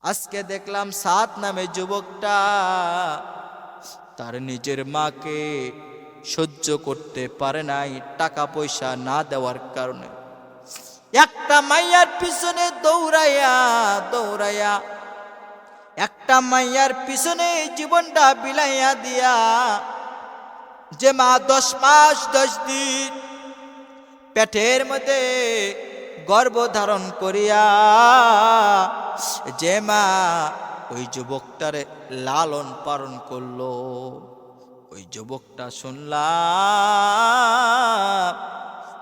আজকে দেখলাম সাত নামে যুবকটা তার নিজের মাকে সহ্য করতে পারে নাই টাকা পয়সা না দেওয়ার কারণে। একটা মাইয়ার পিছনে দৌড়াইয়া দৌড়াইয়া একটা মাইয়ার পিছনে জীবনটা বিলাইয়া দিয়া, যে মা 10 মাস 10 দিন পেটের মধ্যে গর্ভধারণ করিয়া যে মা ওই যুবকটারে লালন পালন করলো, ওই যুবকটা শুনলাম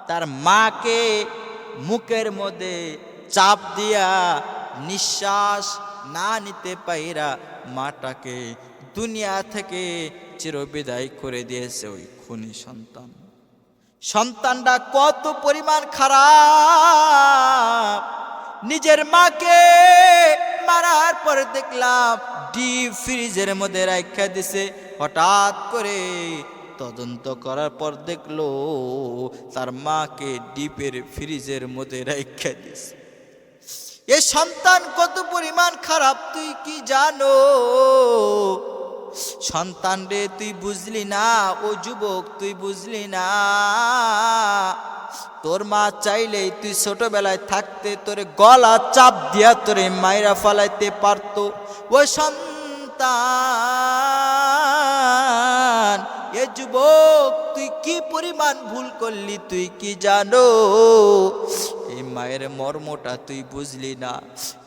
তার মাকে মুখের মধ্যে চাপ দিয়া নিঃশ্বাস না নিতে পাইরা মাটাকে দুনিয়া থেকে চিরবিদায় করে দিয়েছে ওই খুনি সন্তান। সন্তানটা কত পরিমাণ খারাপ, নিজের মাকে মারার পরে দেখলাম ডিপ ফ্রিজের মধ্যে রাখা দিছে। হঠাৎ করে তদন্ত করার পর দেখলো তার মাকে ডিপের ফ্রিজের মধ্যে রাখা দিছে। এ সন্তান কত পরিমাণ খারাপ তুই কি জানো? সন্তান রে তুই বুঝলি না, ও যুবক তুই বুঝলি না। তোর মা চাইলেই তুই ছোটবেলায় থাকতে তোরে গলা চাপ দিয়া তোরে মাইরা ফালাইতে পারতো। ও সন্তান, এ যুবক তুই কি পরিমাণ ভুল করলি তুই কি জানো? এই মায়ের মর্মটা তুই বুঝলি না।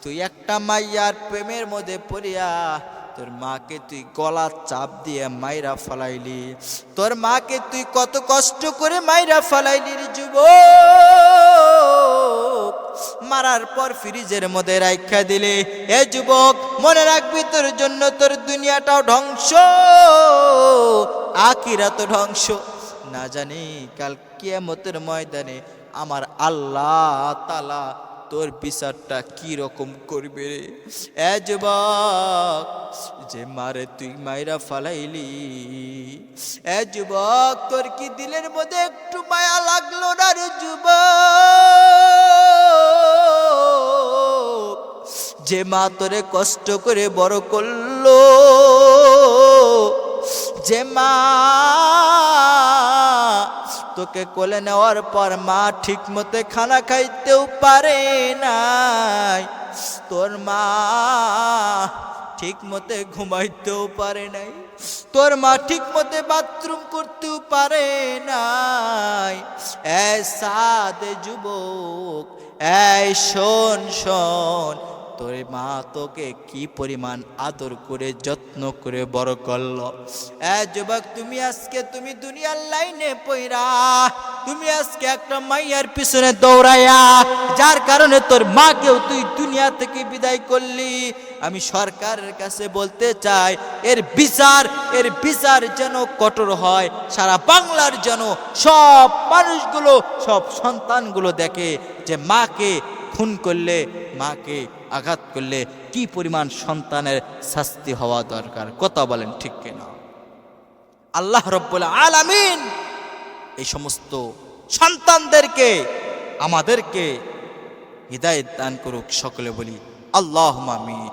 তুই একটা মাইয়ার প্রেমের মধ্যে পড়িয়া তোর মাকে তুই গলা চাপ দিয়ে মাইরা ফালাইলি। তোর মাকে তুই কত কষ্ট করে মাইরা ফালাইলি রে যুবক। মারার পর ফ্রিজের মধ্যে রাখা দিলে। এ যুবক মনে রাখবি তোর জন্য তোর দুনিয়াটাও ধ্বংস, আখিরাতও ধ্বংস। না জানি কাল কিয়ামতের ময়দানে আমার আল্লাহ তাআলা তোর বিচারটা কি রকম করবে রে। এ যুবক, যে মারে তুই মাইরা ফালাইলি, এ যুবক তোর কি দিলের মধ্যে একটু মায়া লাগলো না রে যুবক? যে মা তোরে কষ্ট করে বড় করলো, যে মা তোকে কোলে নেওয়ার পর মা ঠিক মতো খানা খাইতেও পারে নাই, তোর মা ঠিক মতো ঘুমাইতেও পারে নাই, তোর মা ঠিক মতো বাথরুম করতেও পারে নাই। এই সাদে যুবক, এই শোন শোন, তোর মা তোকে কি পরিমাণ আদর করে যত্ন করে বড় করলো। এ যুবক, তুমি আজকে তুমি দুনিয়ার লাইনে পইরা তুমি আজকে একটা মাইয়ার পিছনে দৌড়াইয়া, যার কারণে তোর মাকেও তুই দুনিয়া থেকে বিদায় করলি। আমি সরকারের কাছে বলতে চাই, এর বিচার যেন কঠোর হয়। সারা বাংলার যেন সব মানুষগুলো, সব সন্তানগুলো দেখে যে মাকে খুন করলে, মাকে আঘাত করলে কি পরিমাণ সন্তানের শাস্তি হওয়া দরকার। কথা বলেন ঠিক কিনা? আল্লাহ রব্বুল আলামিন এই সমস্ত সন্তানদেরকে আমাদেরকে হিদায়াত দান করুক। সকলে বলি আল্লাহুম্মা আমিন।